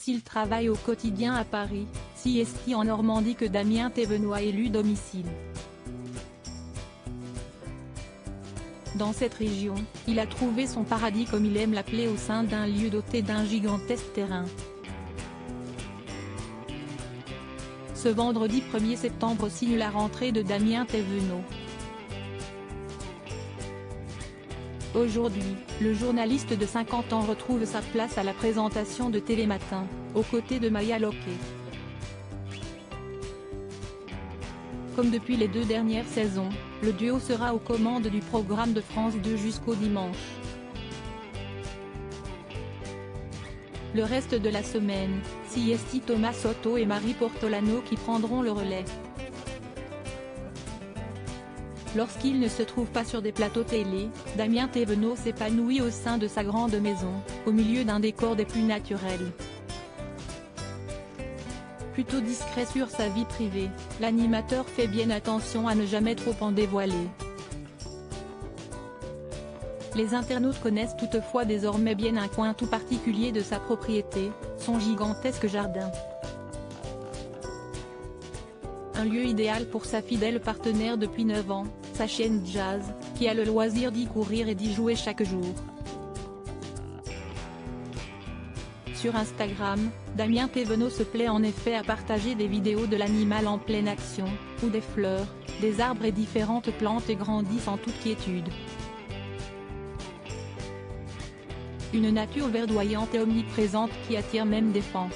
s'il travaille au quotidien à Paris, Siesti en Normandie que Damien Thévenot a élu domicile. Dans cette région, il a trouvé son paradis comme il aime l'appeler au sein d'un lieu doté d'un gigantesque terrain. Ce vendredi 1er septembre signe la rentrée de Damien Thévenot. Aujourd'hui, le journaliste de 50 ans retrouve sa place à la présentation de Télématin, aux côtés de Maya Locquet. Comme depuis les 2 dernières saisons, le duo sera aux commandes du programme de France 2 jusqu'au dimanche. Le reste de la semaine, Siesti Thomas Soto et Marie Portolano qui prendront le relais. Lorsqu'il ne se trouve pas sur des plateaux télé, Damien Thévenot s'épanouit au sein de sa grande maison, au milieu d'un décor des plus naturels. Plutôt discret sur sa vie privée, l'animateur fait bien attention à ne jamais trop en dévoiler. Les internautes connaissent toutefois désormais bien un coin tout particulier de sa propriété, son gigantesque jardin. Un lieu idéal pour sa fidèle partenaire depuis 9 ans, sa chaîne Jazz, qui a le loisir d'y courir et d'y jouer chaque jour. Sur Instagram, Damien Thévenot se plaît en effet à partager des vidéos de l'animal en pleine action, où des fleurs, des arbres et différentes plantes grandissent en toute quiétude. Une nature verdoyante et omniprésente qui attire même des fans.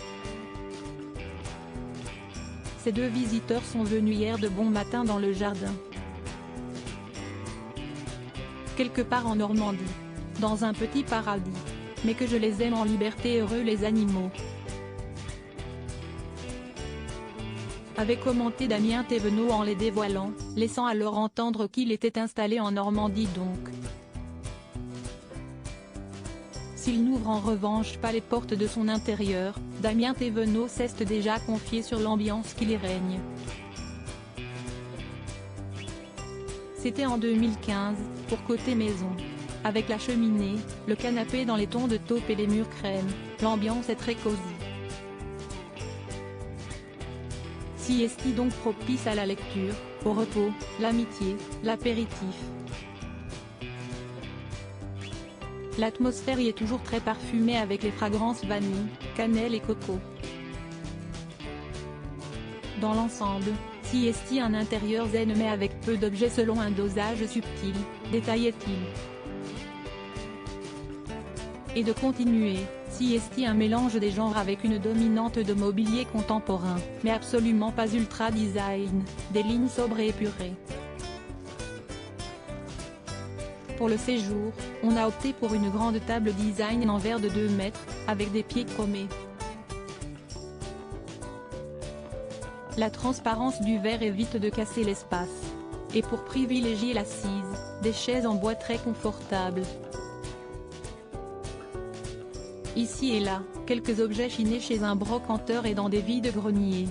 Ces 2 visiteurs sont venus hier de bon matin dans le jardin. Quelque part en Normandie. Dans un petit paradis. Mais que je les aime en liberté, heureux les animaux. Avait commenté Damien Thévenot en les dévoilant, laissant alors entendre qu'il était installé en Normandie donc. S'il n'ouvre en revanche pas les portes de son intérieur, Damien Thévenot s'est déjà confié sur l'ambiance qui y règne. C'était en 2015, pour Côté Maison. Avec la cheminée, le canapé dans les tons de taupe et les murs crème, l'ambiance est très cosy. Siesti donc propice à la lecture, au repos, l'amitié, l'apéritif. L'atmosphère y est toujours très parfumée avec les fragrances vanille, cannelle et coco. Dans l'ensemble, Siesti un intérieur zen mais avec peu d'objets selon un dosage subtil, détaillait-il. Et de continuer, Siesti un mélange des genres avec une dominante de mobilier contemporain, mais absolument pas ultra design, des lignes sobres et épurées. Pour le séjour, on a opté pour une grande table design en verre de 2 mètres, avec des pieds chromés. La transparence du verre évite de casser l'espace. Et pour privilégier l'assise, des chaises en bois très confortables. Ici et là, quelques objets chinés chez un brocanteur et dans des vides-greniers.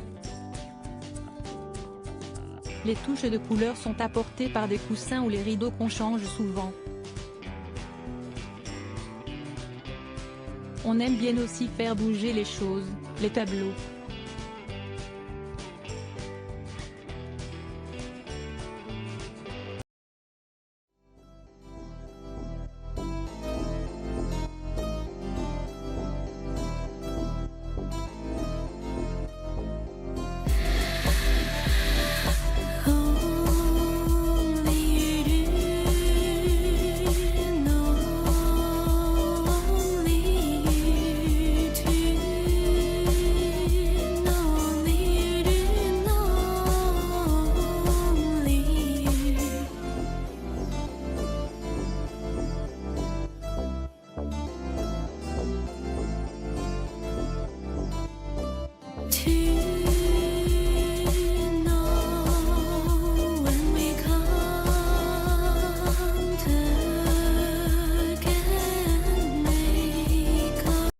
Les touches de couleur sont apportées par des coussins ou les rideaux qu'on change souvent. On aime bien aussi faire bouger les choses, les tableaux.